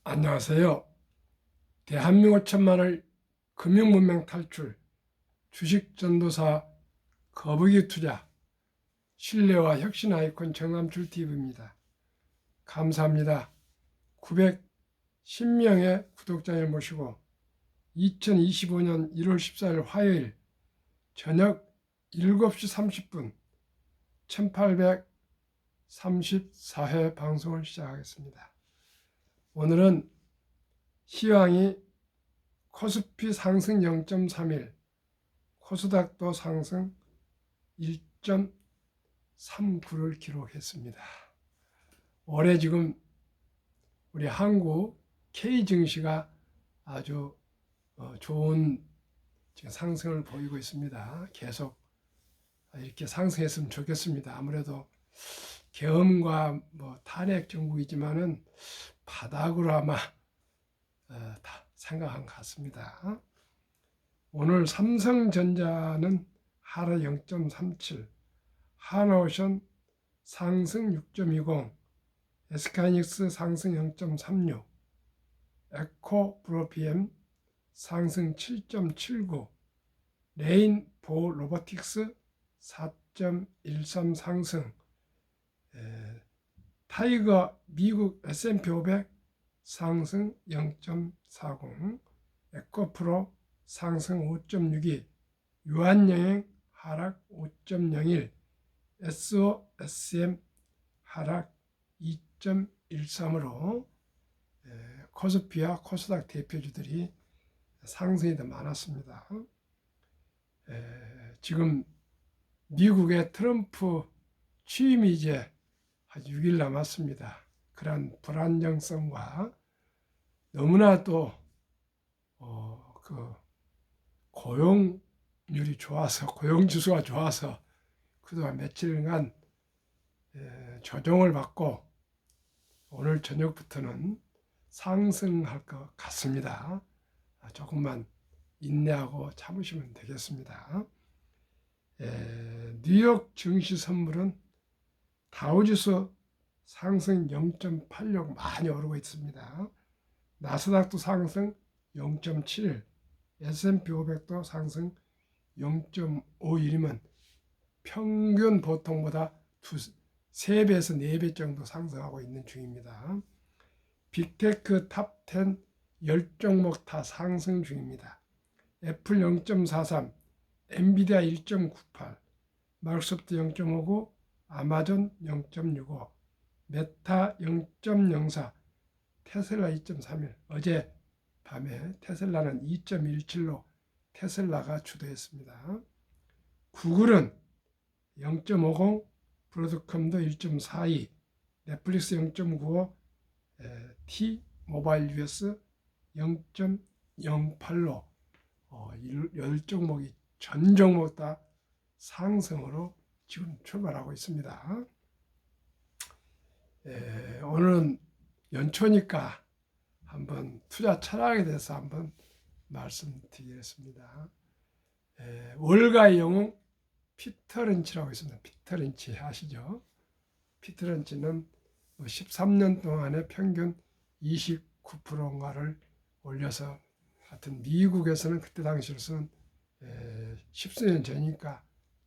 안녕하세요. 대한민국 천만을 금융문맹 탈출, 주식전도사 거북이 투자, 신뢰와 혁신 아이콘 정남출 TV입니다. 감사합니다. 910명의 구독자를 모시고 2025년 1월 14일 화요일 저녁 7시 30분 1834회 방송을 시작하겠습니다. 오늘은 시황이 코스피 상승 0.31, 코스닥도 상승 1.39를 기록했습니다. 올해 지금 우리 한국 K 증시가 아주 좋은 상승을 보이고 있습니다. 계속 이렇게 상승했으면 좋겠습니다. 아무래도 계엄과 탄핵 정국이지만은 바닥으로 아마 다 생각한 것 같습니다. 오늘 삼성전자는 하락 0.37, 하나오션 상승 6.20, SK하이닉스 상승 0.36, 에코프로비엠 상승 7.79, 레인보 로보틱스 4.13 상승, 타이거 미국 S&P 500 상승 0.40, 에코프로 상승 5.62, 유한여행 하락 5.01, SOSM 하락 2.13으로 코스피와 코스닥 대표주들이 상승이 더 많았습니다. 지금 미국의 트럼프 취임이 이제 한 6일 남았습니다. 그런 불안정성과 너무나 또 고용률이 좋아서, 고용지수가 좋아서 그동안 며칠간 조정을 받고 오늘 저녁부터는 상승할 것 같습니다. 조금만 인내하고 참으시면 되겠습니다. 뉴욕 증시 선물은 다우지수 상승 0.86 많이 오르고 있습니다. 나스닥도 상승 0.71, S&P 500도 상승 0.51이면 평균 보통보다 3배에서 4배 정도 상승하고 있는 중입니다. 빅테크 탑10 10종목 다 상승 중입니다. 애플 0.43, 엔비디아 1.98, 마이크로소프트 0.59, 아마존 0.65, 메타 0.04, 테슬라 2.31. 어제 밤에 테슬라는 2.17로 테슬라가 주도했습니다. 구글은 0.50, 브로드컴도 1.42, 넷플릭스 0.95, T 모바일 US 0.08로 10종목이 전 종목 다 상승으로 지금 출발하고 있습니다. 오늘은 연초니까 한번 투자 철학에 대해서 한번 말씀드리겠습니다. 월가의 영웅 피터 린치라고 있습니다. 피터 린치 아시죠? 피터 린치는 13년 동안에 평균 29%인가를 올려서 하여튼 미국에서는 그때 당시로서는 10수년 전이니까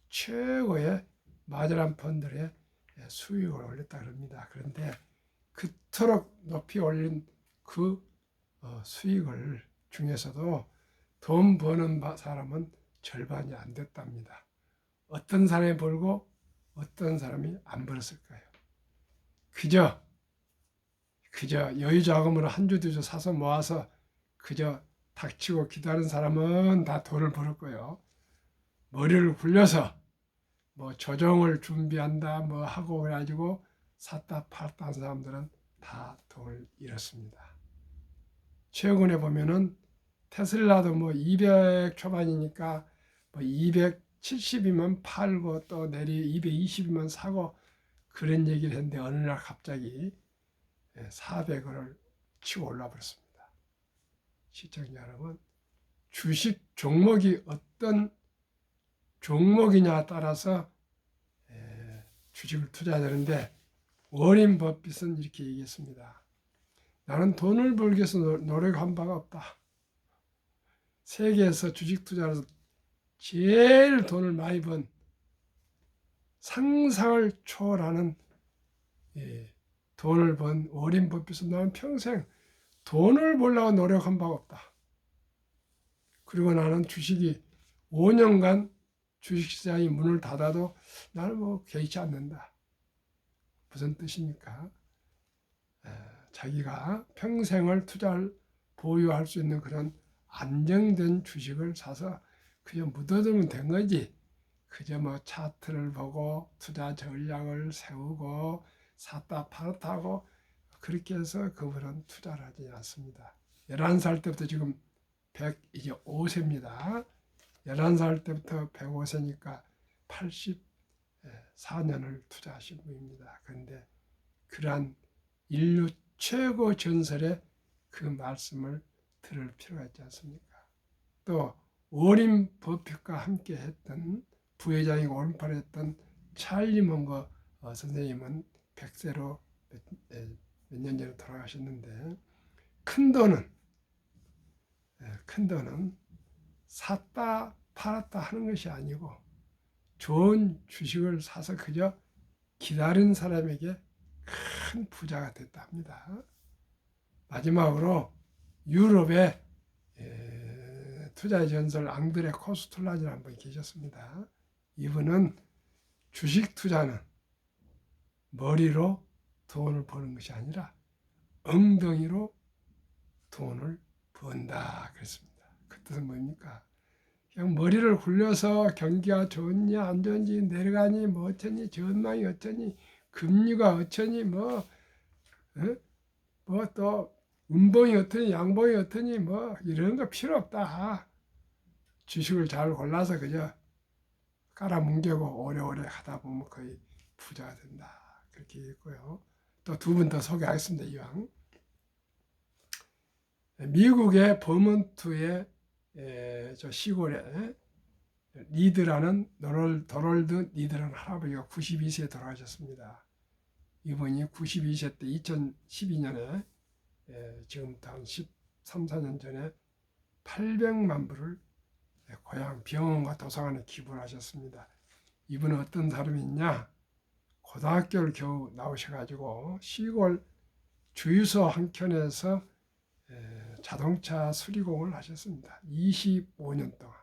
최고의 마저란 펀드의 수익을 올렸다 그럽니다. 그런데 그토록 높이 올린 그 수익을 중에서도 돈 버는 사람은 절반이 안 됐답니다. 어떤 사람이 벌고 어떤 사람이 안 벌었을까요? 그저 여유 자금으로 한 주 두 주 사서 모아서 그저 닥치고 기다리는 사람은 다 돈을 벌었고요. 머리를 굴려서 조정을 준비한다 하고 그래가지고 샀다 팔았다 한 사람들은 다 돈을 잃었습니다. 최근에 보면은 테슬라도 200 초반이니까 270이면 팔고 또 내리 220이면 사고 그런 얘기를 했는데 어느 날 갑자기 400원을 치고 올라 버렸습니다. 시청자 여러분, 주식 종목이 어떤 종목이냐에 따라서 주식을 투자하는데 워렌 버핏은 이렇게 얘기했습니다. 나는 돈을 벌기 위해서 노력한 바가 없다. 세계에서 주식 투자에서 제일 돈을 많이 번 상상을 초월하는 돈을 번 워렌 버핏은 나는 평생 돈을 벌려고 노력한 바가 없다. 그리고 나는 주식이 5년간 주식시장이 문을 닫아도 나는 뭐 개의치 않는다. 무슨 뜻입니까? 자기가 평생을 투자를 보유할 수 있는 그런 안정된 주식을 사서 그저 묻어두면 된 거지. 그저 뭐 차트를 보고 투자 전략을 세우고 샀다 팔았다 하고 그렇게 해서 그분은 투자를 하지 않습니다. 11살 때부터 지금 105세입니다. 11살 때부터 105세니까 84년을 투자하신 분입니다. 그런데 그러한 인류 최고 전설의 그 말씀을 들을 필요가 있지 않습니까? 또 워렌 버핏과 함께 했던 부회장이고 오른팔을 했던 찰리 먼거 선생님은 100세로 몇 년 전에 돌아가셨는데 큰 돈은 샀다 팔았다 하는 것이 아니고 좋은 주식을 사서 그저 기다린 사람에게 큰 부자가 됐다 합니다. 마지막으로 유럽의 투자의 전설 앙드레 코스툴라지라는 분이 계셨습니다. 이분은 주식 투자는 머리로 돈을 버는 것이 아니라 엉덩이로 돈을 번다 그랬습니다. 그 뜻은 뭡니까? 그냥 머리를 굴려서 경기가 좋니 안 좋은지 내려가니 뭐 어쩌니 전망이 어쩌니 금리가 어쩌니 뭐 또 음봉이 어떠니 양봉이 어떠니 뭐 이런 거 필요 없다. 주식을 잘 골라서 그저 깔아뭉개고 오래오래 하다 보면 거의 부자가 된다. 그렇게 있고요. 또 두 분 더 소개하겠습니다. 이왕. 미국의 버몬트의 저 시골에 리드라는 도널드 리드라는 할아버지가 92세에 돌아가셨습니다. 이분이 92세 때 2012년에 지금부터 한 13, 14년 전에 800만 불을 고향 병원과 도서관에 기부를 하셨습니다. 이분은 어떤 사람이냐? 고등학교를 겨우 나오셔가지고 시골 주유소 한 켠에서 자동차 수리공을 하셨습니다. 25년 동안.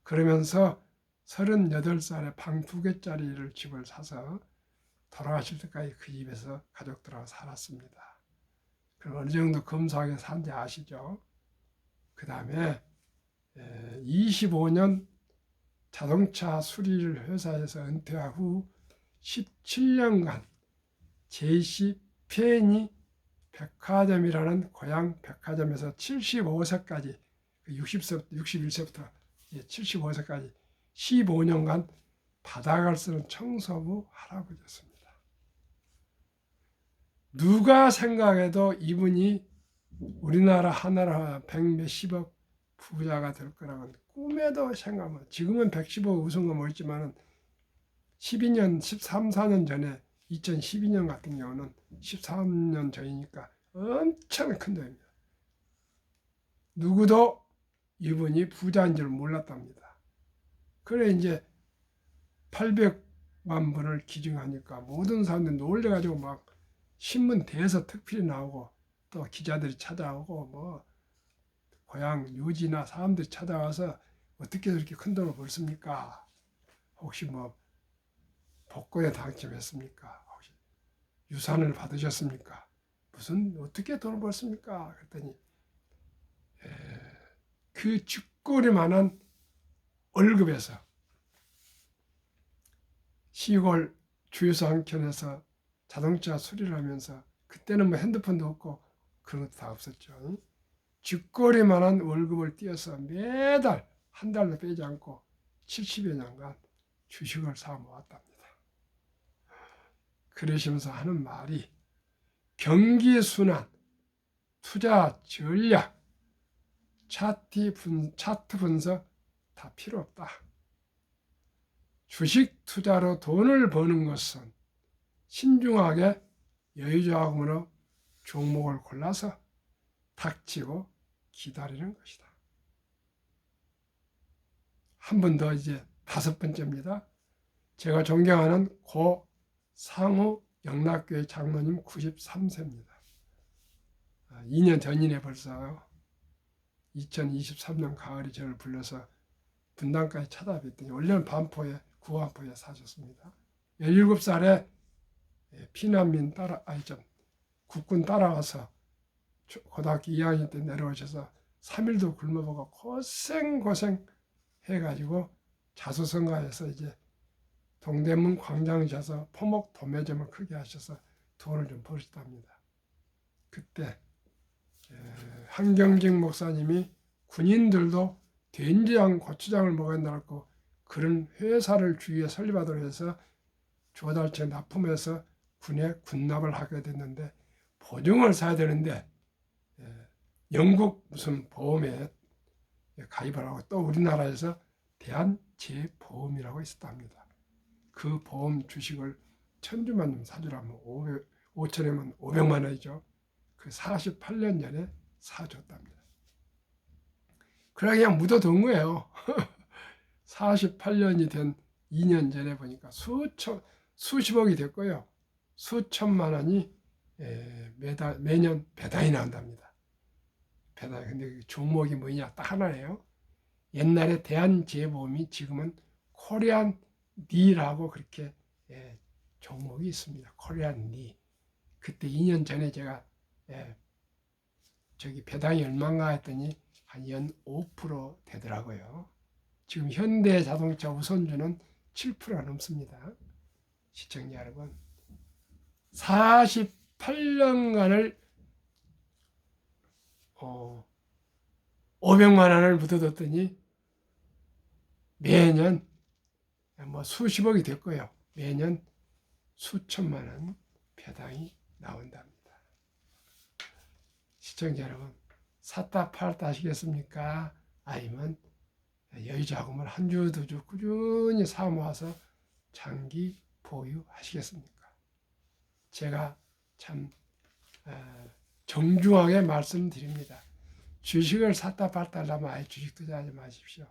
그러면서 38살에 방 2개짜리를 집을 사서 돌아가실 때까지 그 집에서 가족들하고 살았습니다. 그럼 어느 정도 검소하게 산지 아시죠? 그 다음에 25년 자동차 수리를 회사에서 은퇴한 후 17년간 JC 페니 백화점이라는 고향 백화점에서 75세까지 61세부터 75세까지 15년간 바닥을 쓰는 청소부 할아버지였습니다. 누가 생각해도 이분이 우리나라 하나라 100몇십억 부자가 될 거라고는 꿈에도 생각하면 지금은 110억 우승은 멀지만 12년, 13, 14년 전에 2012년 같은 경우는 13년 전이니까 엄청 큰 돈입니다. 누구도 이분이 부자인 줄 몰랐답니다. 그래 이제 800만 불을 기증하니까 모든 사람들이 놀래가지고 막 신문 대서 특필이 나오고 또 기자들이 찾아오고 뭐 고향 유지나 사람들이 찾아와서 어떻게 그렇게 큰 돈을 벌습니까? 혹시 뭐 복권에 당첨했습니까? 혹시 유산을 받으셨습니까? 무슨 어떻게 돈을 벌습니까? 그랬더니 그 쥐꼬리만한 월급에서 시골 주유소 한 켠에서 자동차 수리를 하면서 그때는 뭐 핸드폰도 없고 그런 것도 다 없었죠. 쥐꼬리만한 월급을 띄어서 매달 한 달도 빼지 않고 70여 년간 주식을 사 모았답니다. 그러시면서 하는 말이 경기순환, 투자 전략, 차트 분석 다 필요 없다. 주식 투자로 돈을 버는 것은 신중하게 여유자금으로 종목을 골라서 닥치고 기다리는 것이다. 한 번 더 이제 5번째입니다. 제가 존경하는 고 상우 영락교회 장로님 93세입니다. 2년 전이네 벌써. 2023년 가을에 저를 불러서 분당까지 찾아뵀더니 원래는 반포에 구안포에 사셨습니다. 17살에 피난민 국군 따라와서 고등학교 2학년 때 내려오셔서 3일도 굶어보고 고생 해가지고 자수성가해서 이제 동대문 광장에 가서 포목 도매점을 크게 하셔서 돈을 좀 벌었답니다. 그때 한경직 목사님이 군인들도 된장, 고추장을 먹어야 된다고 그런 회사를 주위에 설립하도록 해서 조달체 납품해서 군에 군납을 하게 됐는데 보증을 사야 되는데 영국 무슨 보험에 가입을 하고 또 우리나라에서 대한재보험이라고 있었답니다. 그 보험 주식을 1000주만 좀 사주라면 5천이면 500만 원이죠. 그 48년 전에 사줬답니다. 그래 그냥 묻어둔 거예요. 48년이 된 2년 전에 보니까 수십억이 됐고요. 수천만 원이 매년 배당이 나온답니다. 배당. 근데 그 종목이 뭐냐? 딱 하나예요. 옛날에 대한재보험이 지금은 코리안 니라고 그렇게 종목이 있습니다. 코리안 니. 그때 2년 전에 제가 저기 배당이 얼마인가 했더니 한 연 5% 되더라고요. 지금 현대자동차 우선주는 7%가 넘습니다. 시청자 여러분, 48년간을 500만 원을 묻어뒀더니 매년 뭐 수십억이 됐고요. 매년 수천만 원 배당이 나온답니다. 시청자 여러분, 샀다 팔다 하시겠습니까? 아니면 여유자금을 한 주, 두 주 꾸준히 사 모아서 장기 보유하시겠습니까? 제가 참 정중하게 말씀드립니다. 주식을 샀다 팔다 하려면 아예 주식 투자하지 마십시오.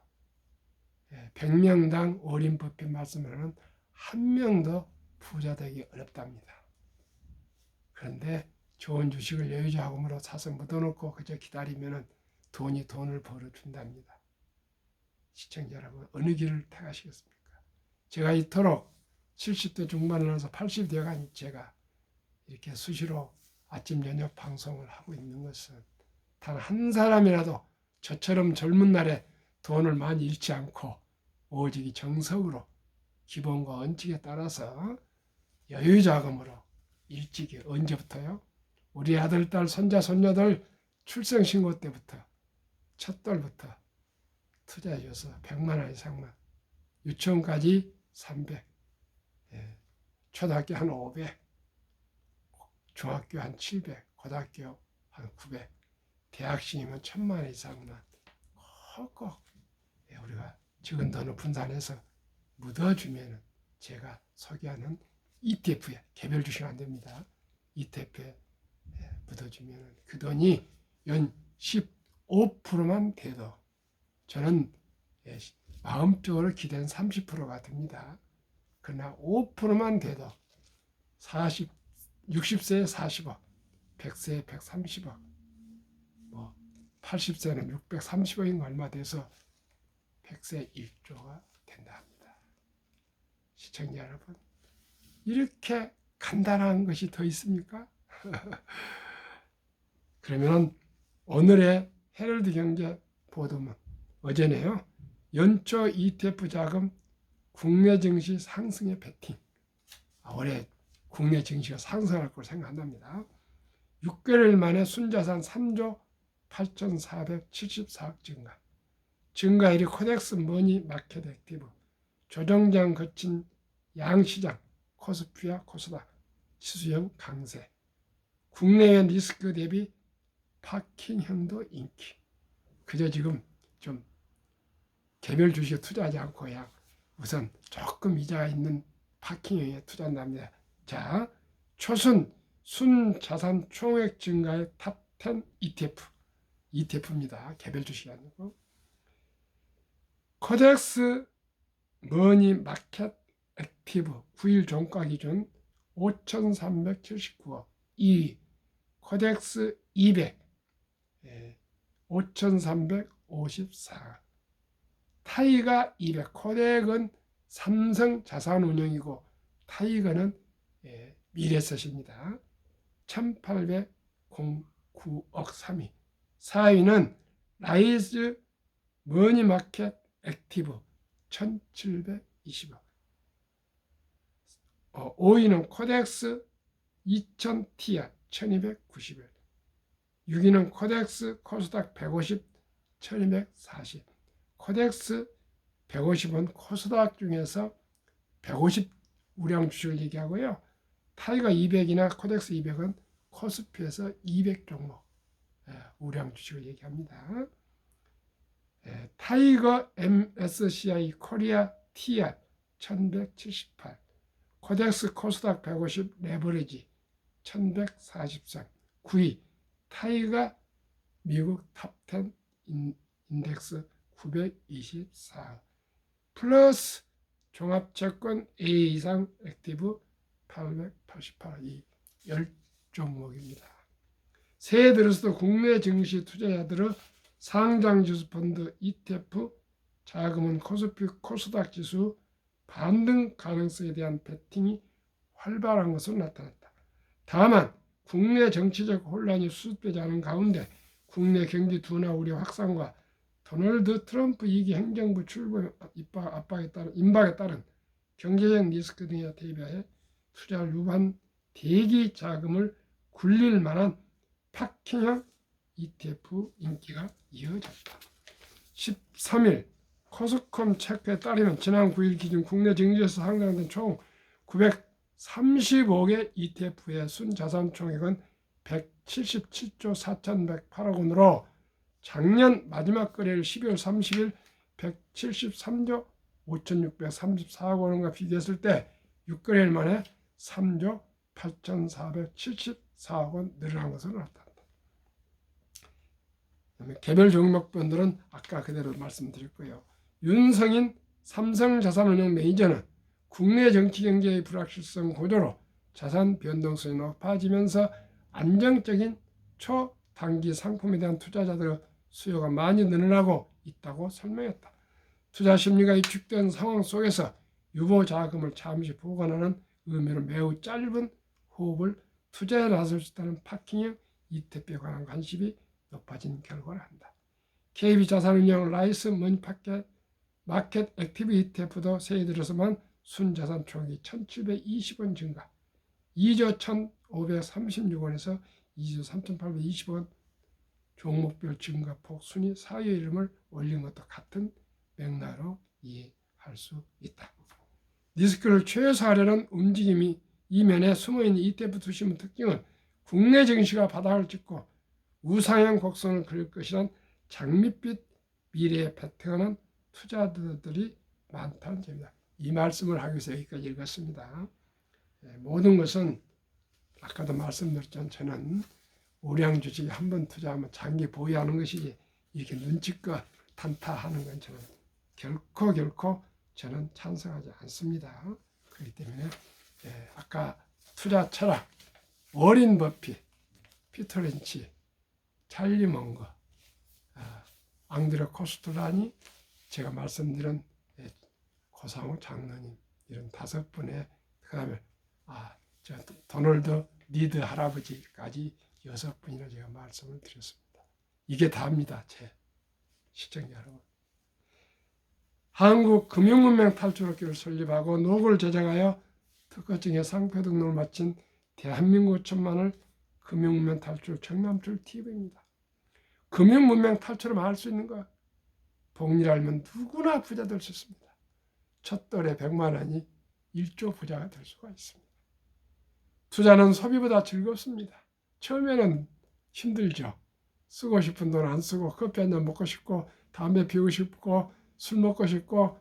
100명당 워렌 버핏 말씀으로는 한 명도 부자 되기 어렵답니다. 그런데 좋은 주식을 여유자금으로 사서 묻어놓고 그저 기다리면 돈이 돈을 벌어준답니다. 시청자 여러분, 어느 길을 택하시겠습니까? 제가 이토록 70대 중반을 넘어서 80 되어간 제가 이렇게 수시로 아침 저녁 방송을 하고 있는 것은 단 한 사람이라도 저처럼 젊은 날에 돈을 많이 잃지 않고 오직 정석으로 기본과 원칙에 따라서 여유자금으로 일찍이 언제부터요? 우리 아들, 딸, 손자, 손녀들 출생신고 때부터 첫 달부터 투자해줘서 100만 원 이상만, 유치원까지 300, 초등학교 한 500, 중학교 한 700, 고등학교 한 900, 대학생이면 1000만 원 이상만 꼭 우리가 적은 돈을 분산해서 묻어주면 제가 소개하는 ETF에, 개별 주식 안 됩니다. ETF에 묻어주면 그 돈이 연 15%만 돼도 저는 마음적으로 기대는 30%가 됩니다. 그러나 5%만 돼도 60세에 40억, 100세에 130억, 뭐 80세는 630억인가 얼마 돼서 100세 1조가 된다 합니다. 시청자 여러분, 이렇게 간단한 것이 더 있습니까? 그러면 오늘의 헤럴드 경제 보도는 어제네요. 연초 ETF 자금 국내 증시 상승의 베팅. 올해 국내 증시가 상승할 걸 생각한답니다. 6개월 만에 순자산 3조 8,474억 증가. 증가율이 코덱스 머니 마켓 액티브, 조정장 거친 양시장, 코스피와 코스닥, 지수형 강세. 국내외 리스크 대비 파킹형도 인기. 그저 지금 좀 개별 주식에 투자하지 않고 그냥 우선 조금 이자가 있는 파킹형에 투자한답니다. 자, 초순 순자산 총액 증가의 탑10 ETF입니다. 개별 주식이 아니고. 코덱스 머니 마켓 액티브 9일 종가 기준 5,379억. 2위 코덱스 200 5,354억. 타이거 200. 코덱은 삼성 자산운용이고 타이거는 미래셋입니다. 1,809억 3위. 4위는 라이즈 머니마켓 액티브 1,720억. 5위는 코덱스 2000TR 1291. 6위는 코덱스 코스닥 150 1240. 코덱스 150은 코스닥 중에서 150 우량 주식을 얘기하고요. 타이거 200이나 코덱스 200은 코스피에서 200 종목 우량 주식을 얘기합니다. 타이거 MSCI 코리아 TR 1178. 코덱스 코스닥 150 레버리지 1143. 9위 타이거 미국 탑10 인덱스 924. 플러스 종합채권 A 이상 액티브 888. 이 10종목입니다. 새해 들어서도 국내 증시 투자자들의 상장지수 펀드 ETF 자금은 코스피 코스닥 지수 반등 가능성에 대한 베팅이 활발한 것으로 나타났다. 다만 국내 정치적 혼란이 수습되지 않은 가운데 국내 경기 둔화 우려 확산과 도널드 트럼프 2기 행정부 출범 임박에 따른 경제적 리스크 등에 대비하여 투자를 유한 대기 자금을 굴릴 만한 파킹형 ETF 인기가 이어졌다. 13일 코스콤 체크에 따르면 지난 9일 기준 국내 증시에서 상장된 총 935개 ETF의 순자산 총액은 177조 4,108억 원으로 작년 마지막 거래일 12월 30일 173조 5,634억 원과 비교했을 때 6거래일 만에 3조 8,474억 원 늘어난 것으로 나타났다. 개별 종목분들은 아까 그대로 말씀드렸고요. 윤성인 삼성자산운용 매니저는 국내 정치 경제의 불확실성 고조로 자산 변동성이 높아지면서 안정적인 초단기 상품에 대한 투자자들의 수요가 많이 늘어나고 있다고 설명했다. 투자 심리가 위축된 상황 속에서 유보 자금을 잠시 보관하는 의미로 매우 짧은 호흡을 투자에 나설 수 있다는 파킹형 ETF에 관한 관심이 높아진 결과를 한다. KB자산운용 라이스 머니마켓 액티브 ETF도 새해 들어서만 순자산 총액이 1,720원 증가, 2조 1,536원에서 2조 3,820원 종목별 증가폭 순위 4위의 이름을 올린 것도 같은 맥락으로 이해할 수 있다. 리스크를 최소화하려는 움직임이 이면에 숨어있는 ETF 투심의 특징은 국내 증시가 바닥을 찍고 우상향 곡선을 그릴 것이란 장밋빛 미래에 베팅하는 투자자들이 많다는 점입니다. 이 말씀을 하기 위해서 여기까지 읽었습니다. 모든 것은 아까도 말씀드렸지만 저는 우량 주식에 한번 투자하면 장기 보유하는 것이지 이렇게 눈치껏 단타하는 건 저는 결코 저는 찬성하지 않습니다. 그렇기 때문에 아까 투자 철학 워린 버핏, 피터 린치, 찰리 먼거, 앙드레 코스토라니, 제가 말씀드린 고상우 장로님 이런 5분의 그다음에 도널드 리드 할아버지까지 6분이나 제가 말씀을 드렸습니다. 이게 다입니다. 제 시청자 여러분. 한국 금융문명 탈출학교를 설립하고 노고를 제작하여 특허증에 상표 등록을 마친 대한민국 천만을 금융문명 탈출 정남출 TV입니다. 금융문명 탈출을 할 수 있는 거 복리를 알면 누구나 부자 될 수 있습니다. 첫 달에 100만 원이 1조 부자가 될 수가 있습니다. 투자는 소비보다 즐겁습니다. 처음에는 힘들죠. 쓰고 싶은 돈 안 쓰고 커피 한잔 먹고 싶고 담배 피우고 싶고 술 먹고 싶고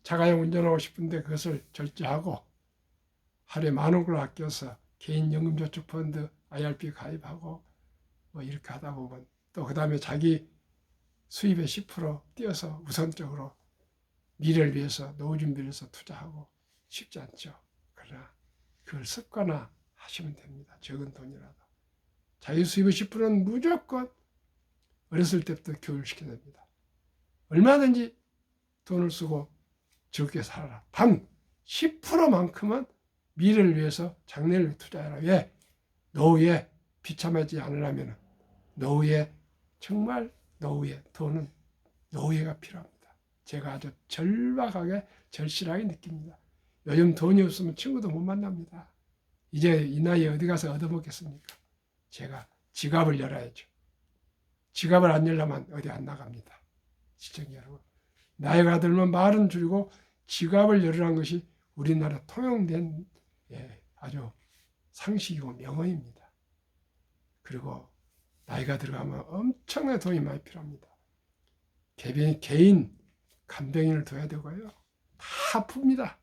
자가용 운전하고 싶은데 그것을 절제하고 하루에 10,000원을 아껴서 개인연금저축펀드 IRP 가입하고 뭐 이렇게 하다 보면 또 그 다음에 자기 수입의 10% 띄어서 우선적으로 미래를 위해서 노후 준비를 해서 투자하고 쉽지 않죠. 그러나 그걸 습관화 하시면 됩니다. 적은 돈이라도. 자기 수입의 10%는 무조건 어렸을 때부터 교육시켜야 됩니다. 얼마든지 돈을 쓰고 적게 살아라. 단 10%만큼은 미래를 위해서 장래를 위해 투자해라. 왜? 노후에 비참하지 않으려면 노후에 정말 노후에 돈은 노후에가 필요합니다. 제가 아주 절박하게 절실하게 느낍니다. 요즘 돈이 없으면 친구도 못 만납니다. 이제 이 나이에 어디 가서 얻어먹겠습니까? 제가 지갑을 열어야죠. 지갑을 안 열려면 어디 안 나갑니다. 시청자 여러분. 나이가 들면 말은 줄이고 지갑을 열으라는 것이 우리나라 통용된 아주 상식이고 명언입니다. 그리고 나이가 들어가면 엄청나게 돈이 많이 필요합니다. 개인 간병인을 둬야 되고요. 다 아픕니다.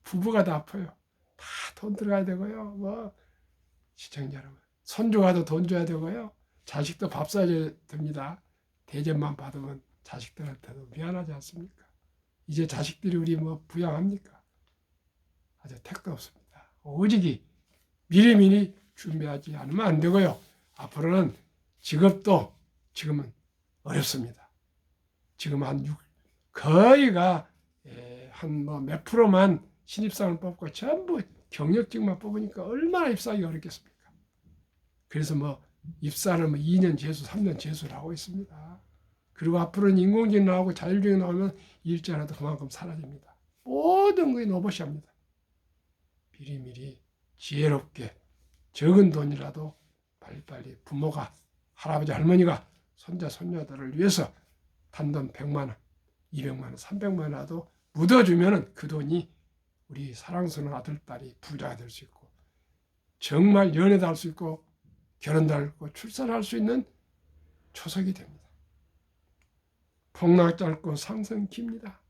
부부가 다 아파요. 다 돈 들어가야 되고요. 뭐 시청자 여러분. 손주가도 돈 줘야 되고요. 자식도 밥 사줘야 됩니다. 대접만 받으면 자식들한테도 미안하지 않습니까? 이제 자식들이 우리 뭐 부양합니까? 아주 택도 없습니다. 오직이 미리미리 준비하지 않으면 안 되고요. 앞으로는 직업도 지금은 어렵습니다. 지금 거의가 한 뭐 몇 프로만 신입사원을 뽑고 전부 경력직만 뽑으니까 얼마나 입사하기 어렵겠습니까? 그래서 뭐 입사를 뭐 2년 재수, 3년 재수를 하고 있습니다. 그리고 앞으로는 인공지능 나오고 자율주행 나오면 일자리도 그만큼 사라집니다. 모든 것이 로봇이 합니다. 미리미리 지혜롭게 적은 돈이라도 빨리빨리 부모가 할아버지 할머니가 손자 손녀들을 위해서 단돈 100만 원, 200만 원, 300만 원이라도 묻어주면 그 돈이 우리 사랑스러운 아들, 딸이 부자가 될 수 있고 정말 연애도 할 수 있고 결혼도 할 수 있고 출산할 수 있는 초석이 됩니다. 폭락 짧고 상승 깁니다.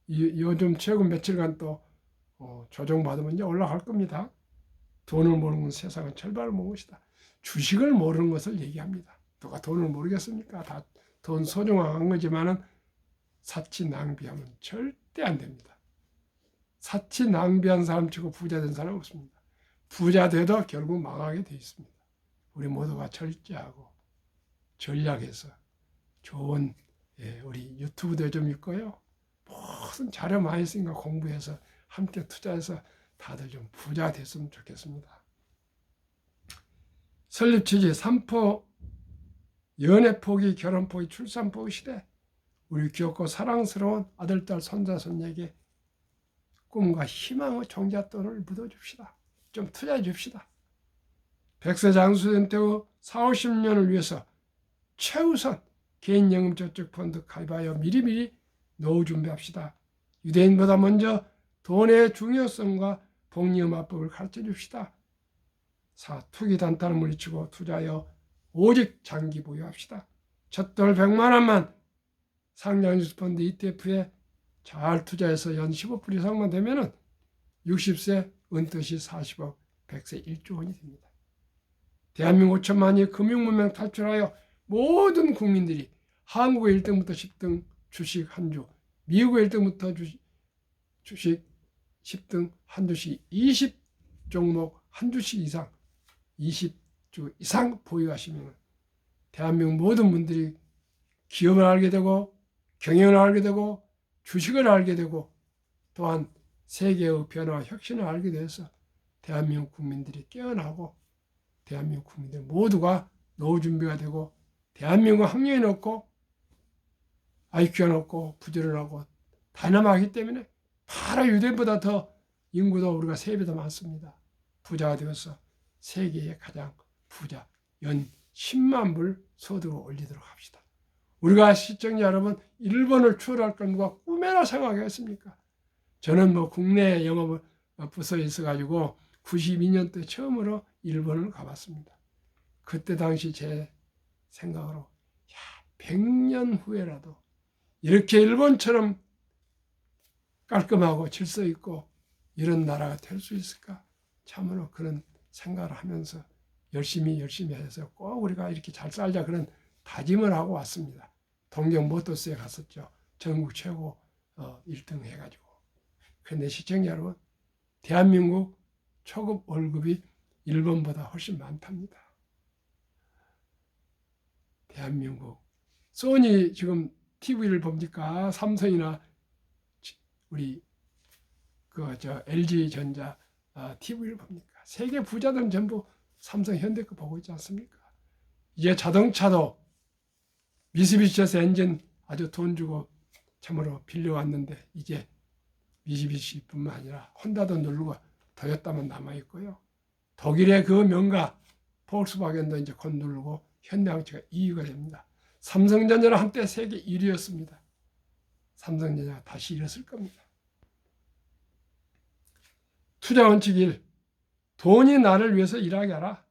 요즘 최근 며칠간 또 조정받으면 이제 올라갈 겁니다. 돈을 모르는 세상은 철발을 모은 것이다. 주식을 모르는 것을 얘기합니다. 누가 돈을 모르겠습니까? 다 돈 소중한 거지만은 사치 낭비하면 절대 안 됩니다. 사치 낭비한 사람 치고 부자 된 사람 없습니다. 부자 돼도 결국 망하게 돼 있습니다. 우리 모두가 절제하고 전략해서 좋은 우리 유튜브도 좀 있고요. 무슨 자료 많이 쓰니까 공부해서 함께 투자해서 다들 좀 부자 됐으면 좋겠습니다. 설립 취지 3포 연애 포기, 결혼 포기, 출산 포기 시대 우리 귀엽고 사랑스러운 아들, 딸, 손자, 손녀에게 꿈과 희망의 종잣돈을 묻어줍시다. 좀 투자해 줍시다. 100세 장수된 때의 40, 50년을 위해서 최우선 개인연금저축펀드 가입하여 미리미리 노후 준비합시다. 유대인보다 먼저 돈의 중요성과 복리음화법을 가르쳐 줍시다. 4. 투기 단타를 물리치고 투자하여 오직 장기 보유합시다. 첫 돌 100만 원만 상장주식펀드 ETF에 잘 투자해서 연 15% 이상만 되면은 60세 은퇴 시 40억, 100세 1조 원이 됩니다. 대한민국 5천만이 금융문명 탈출하여 모든 국민들이 한국의 1등부터 10등 주식 한 주, 미국의 1등부터 주식 10등 한 주씩 20종목 한 주씩 이상 20주 이상 보유하시면 대한민국 모든 분들이 기업을 알게 되고 경영을 알게 되고 주식을 알게 되고 또한 세계의 변화와 혁신을 알게 돼서 대한민국 국민들이 깨어나고 대한민국 국민들 모두가 노후 준비가 되고 대한민국 학력이 높고 IQ가 높고 부지런하고 다이나마하기 때문에 바로 유대인보다 더 인구도 우리가 3배 더 많습니다. 부자가 되어서 세계의 가장 부자 연 10만 불 소득을 올리도록 합시다. 우리가 시청자 여러분 일본을 추월할 건 누가 꿈에나 생각했습니까? 저는 뭐 국내 영업 부서에 있어가지고 92년도에 처음으로 일본을 가봤습니다. 그때 당시 제 생각으로 100년 후에라도 이렇게 일본처럼 깔끔하고 질서 있고 이런 나라가 될 수 있을까? 참으로 그런 생각을 하면서 열심히 해서 꼭 우리가 이렇게 잘 살자 그런 다짐을 하고 왔습니다. 동경 모터스에 갔었죠. 전국 최고 1등 해가지고. 그런데 시청자 여러분, 대한민국 초급 월급이 일본보다 훨씬 많답니다. 대한민국 소니 지금 TV를 봅니까? 삼성이나 우리 LG전자 TV를 봅니까? 세계 부자들은 전부 삼성, 현대 거 보고 있지 않습니까? 이제 자동차도 미쓰비시에서 엔진 아주 돈 주고 참으로 빌려왔는데 이제 미쓰비시뿐만 아니라 혼다도 누르고 토요타만 남아있고요. 독일의 그 명가 폭스바겐도 이제 곧 누르고 현대항체가 2위가 됩니다. 삼성전자는 한때 세계 1위였습니다. 삼성전자가 다시 일었을 겁니다. 투자 원칙 1. 돈이 나를 위해서 일하게 하라.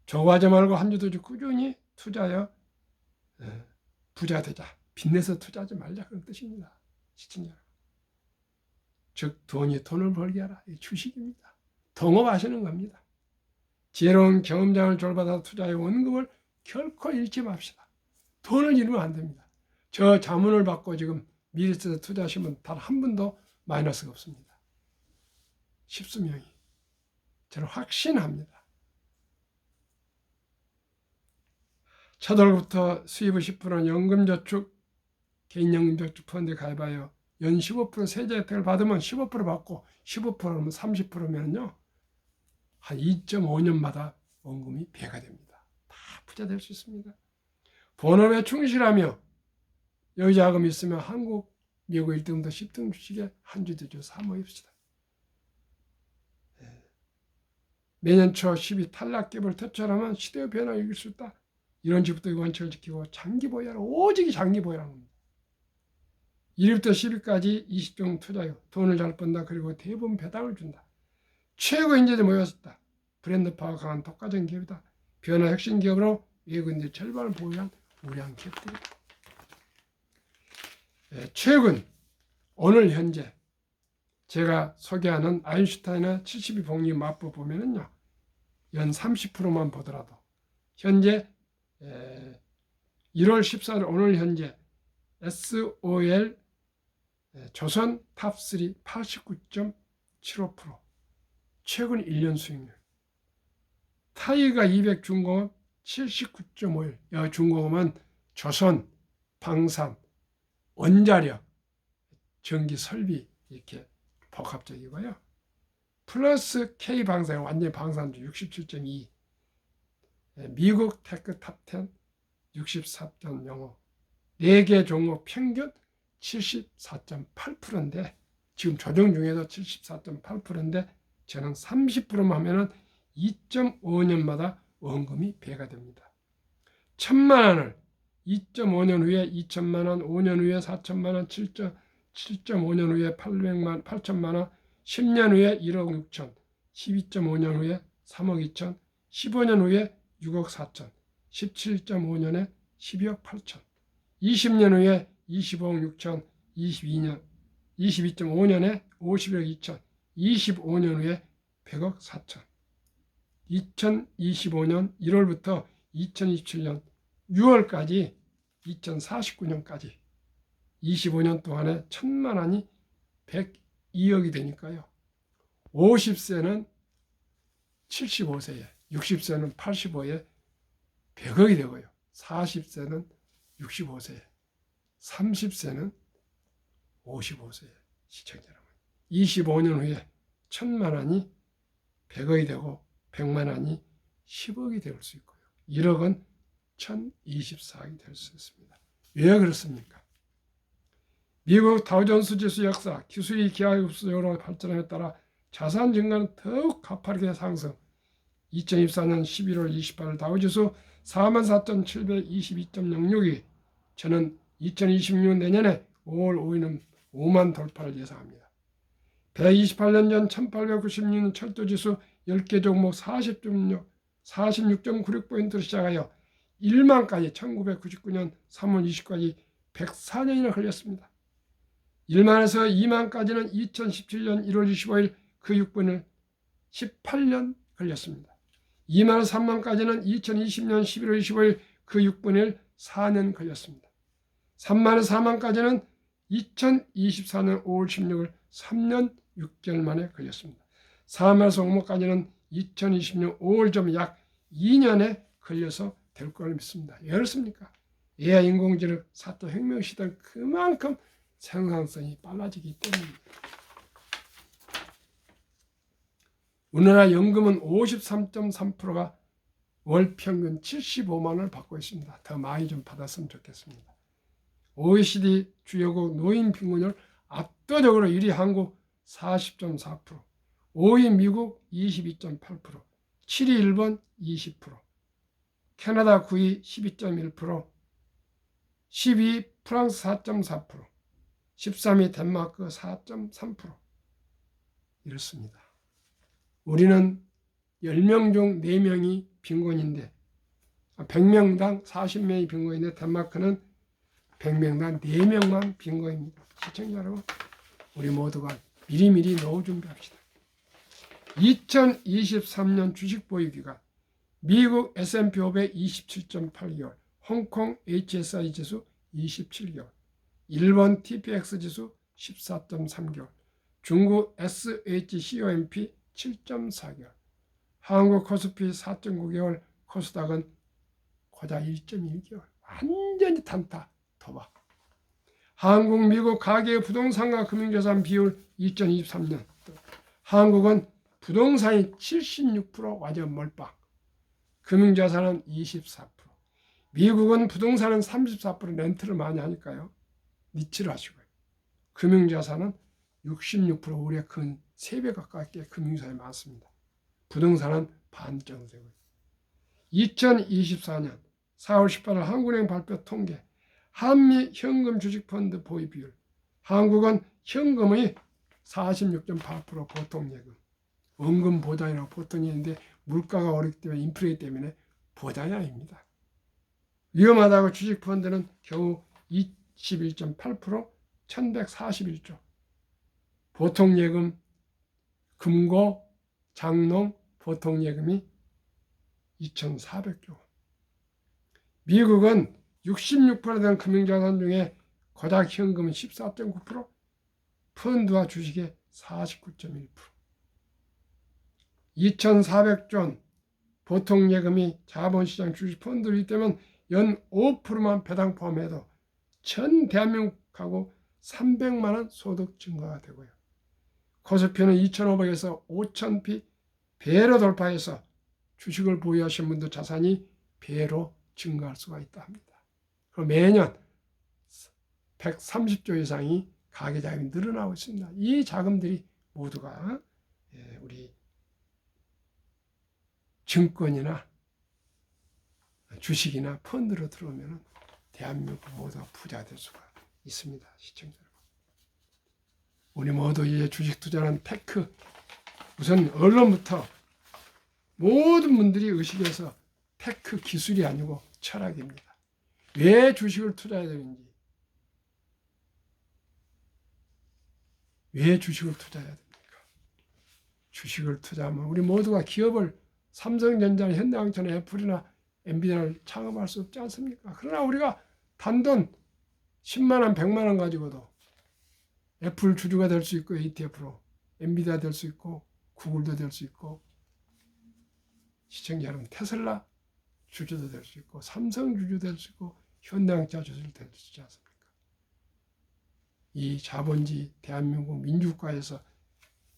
조과하지 말고 한 주도 주 꾸준히 투자하여 부자 되자. 빚내서 투자하지 말자. 그런 뜻입니다. 시청자. 즉 돈을 벌게 하라. 이 주식입니다. 동업하시는 겁니다. 지혜로운 경험장을 졸받아 투자의 원금을 결코 잃지 맙시다. 돈을 잃으면 안 됩니다. 저 자문을 받고 지금 미래에서 투자하시면 단 한 분도 마이너스가 없습니다. 십수명이. 저는 확신합니다. 첫 월부터 수입의 10%는 연금저축, 개인연금저축 펀드에 가입하여 연 15% 세제 혜택을 받으면 15% 받고 15%면 30%면요. 한 2.5년마다 원금이 배가 됩니다. 다 부자 될 수 있습니다. 본업에 충실하며 여유자금이 있으면 한국, 미국 1등부터 10등 주식에 한 주도 사모입시다. 매년 초 12 탈락기업을 퇴출하면 시대의 변화를 이길 수 있다. 이런 집부터 원칙을 지키고 장기 보유하라. 오직 장기 보유라는 겁니다. 1위부터 10위까지 20종 투자요. 돈을 잘 번다. 그리고 대부분 배당을 준다. 최고 인재들이 모였다. 브랜드 파워 강한 독과적인 기업이다. 변화 혁신 기업으로 외국인들 절반을 보유한 우량 기업들이다. 최근 오늘 현재 제가 소개하는 아인슈타인의 72 복리 마법 보면은요, 연 30%만 보더라도 현재 1월 14일 오늘 현재 SOL 조선 탑3 89.75%, 최근 1년 수익률. 타이가 200 중공업 79.51. 중공업은 조선, 방산, 원자력, 전기 설비 이렇게 복합적이고요. 플러스 K방산, 완전히 방산주 67.2. 미국 테크 탑10 64.05. 4개 종목 평균 74.8%인데 지금 조정 중에도 74.8%인데 저는 30%만 하면은 2.5년마다 원금이 배가 됩니다. 1,000만 원을 2.5년 후에 2천만 원, 5년 후에 4천만 원, 7.5년 후에 8천만 원, 10년 후에 1억 6천, 12.5년 후에 3억 2천, 15년 후에 6억 4천, 17.5년에 12억 8천, 20년 후에 25억 6천, 22.5년에 50억 2천, 25년 후에 100억 4천. 2025년 1월부터 2027년 6월까지 2049년까지 25년 동안에 1,000만 원이 102억이 되니까요. 50세는 75세에, 60세는 85에 100억이 되고요. 40세는 65세에, 30세는 55세에. 시청자 여러분, 25년 후에 1,000만 원이 100억이 되고 100만 원이 10억이 될 수 있고요. 1억은 1,024억이 될 수 있습니다. 왜 그렇습니까? 미국 다우존스 지수 역사, 기술이 기하급수적으로 발전함에 따라 자산 증가는 더욱 가파르게 상승. 2024년 11월 28일 다우지수 44,722.06이 저는 2026년 내년에 5월 5일은 5만 돌파를 예상합니다. 128년 전 1896년 철도지수 10개 종목 46.96포인트로 시작하여 1만까지 1999년 3월 20까지 104년이나 걸렸습니다. 1만에서 2만까지는 2017년 1월 25일 그 6분을 18년 걸렸습니다. 2만 3만까지는 2020년 11월 25일 그 6분의 1 4년 걸렸습니다. 3만 4만까지는 2024년 5월 16일 3년 6개월 만에 걸렸습니다. 4만에서 5만까지는 2020년 5월 좀 약 2년에 걸려서 될 걸 믿습니다. 왜 그렇습니까? AI 인공지능 4차 혁명 시대는 그만큼 생산성이 빨라지기 때문입니다. 우리나라 연금은 53.3%가 월 평균 75만 원을 받고 있습니다. 더 많이 좀 받았으면 좋겠습니다. OECD 주요국 노인 빈곤율 압도적으로 1위 한국 40.4%, 5위 미국 22.8%, 7위 일본 20%, 캐나다 9위 12.1%, 10위 프랑스 4.4%, 13위 덴마크 4.3%. 이렇습니다. 우리는 10명 중 4명이 빈곤인데 100명당 40명이 빈곤인데 덴마크는 100명당 4명만 빈곤입니다. 시청자 여러분, 우리 모두가 미리미리 노후 준비합시다. 2023년 주식 보유기간 미국 S&P 500 27.8개월, 홍콩 HSI 지수 27개월, 일본 TPX 지수 14.3개월, 중국 SHCOMP 7.4개월, 한국 코스피 4.9개월, 코스닥은 고작 1.1개월. 완전히 단타 도박. 한국, 미국 가계 부동산과 금융자산 비율 2023년. 한국은 부동산이 76% 완전 몰빵. 금융자산은 24%. 미국은 부동산은 34% 렌트를 많이 하니까요. 니치를 하시고요. 금융자산은 66% 우리의 근 3배 가깝게 금융자산이 많습니다. 부동산은 반 정도 되고요. 2024년 4월 18일 한국은행 발표 통계 한미 현금 주식펀드 보유 비율. 한국은 현금의 46.8% 보통예금. 원금 보장이라고 보통 있는데 물가가 오르기 때문에 인플레 때문에 보장이 아닙니다. 위험하다고 주식펀드는 겨우 21.8%, 1141조. 보통예금, 금고, 장농, 보통예금이 2,400조. 미국은 66% 된 금융자산 중에 고작 현금은 14.9%, 펀드와 주식의 49.1%. 2,400조 보통예금이 자본시장 주식펀드이기 때문에 연 5%만 배당 포함해도 전 대한민국 가구 300만 원 소득 증가가 되고요. 코스피는 2,500에서 5,000피 배로 돌파해서 주식을 보유하신 분들 자산이 배로 증가할 수가 있다 합니다. 그럼 매년 130조 이상이 가계자금이 늘어나고 있습니다. 이 자금들이 모두가 우리 증권이나 주식이나 펀드로 들어오면 대한민국 모두가 부자 될 수가 있습니다. 시청자 여러분. 우리 모두 이제 주식 투자는 테크, 우선 언론부터 모든 분들이 의식해서 테크 기술이 아니고 철학입니다. 왜 주식을 투자해야 되는지, 왜 주식을 투자해야 됩니까? 주식을 투자하면 우리 모두가 기업을 삼성전자나 현대항천이나 애플이나 엔비디아를 창업할 수 없지 않습니까? 그러나 우리가 단돈 10만 원, 100만 원 가지고도 애플 주주가 될 수 있고 ETF로 엔비디아 될 수 있고 구글도 될 수 있고 시청자 여러분 테슬라 주주도 될 수 있고 삼성 주주 될 수 있고 현대항차 주주 될 수 있지 않습니까? 이 자본주의 대한민국 민주국가에서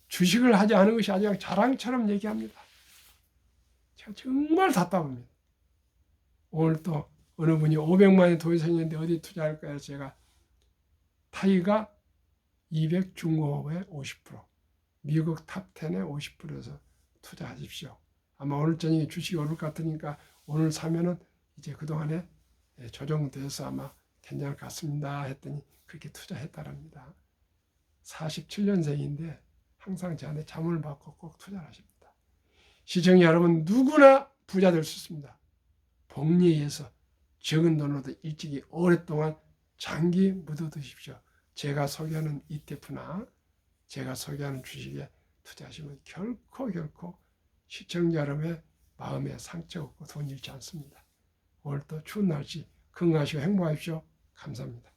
주식을 하지 않은 것이 아주 자랑처럼 얘기합니다. 제가 정말 답답합니다. 오늘 또 어느 분이 500만이 돈이 생겼는데 어디 투자할까요? 제가 타이가 200 중공업의 50%, 미국 탑10의 50%에서 투자하십시오. 아마 오늘 저녁에 주식이 오를 것 같으니까 오늘 사면은 이제 그동안에 조정돼서 아마 괜찮을 것 같습니다 했더니 그렇게 투자했다랍니다. 47년생인데 항상 저한테 자문을 받고 꼭 투자를 하십니다. 시청자 여러분 누구나 부자 될 수 있습니다. 복리에 의해서 적은 돈으로도 일찍이 오랫동안 장기 묻어두십시오. 제가 소개하는 ETF나 제가 소개하는 주식에 투자하시면 결코 시청자 여러분의 마음에 상처 없고 돈 잃지 않습니다. 오늘 또 추운 날씨 건강하시고 행복하십시오. 감사합니다.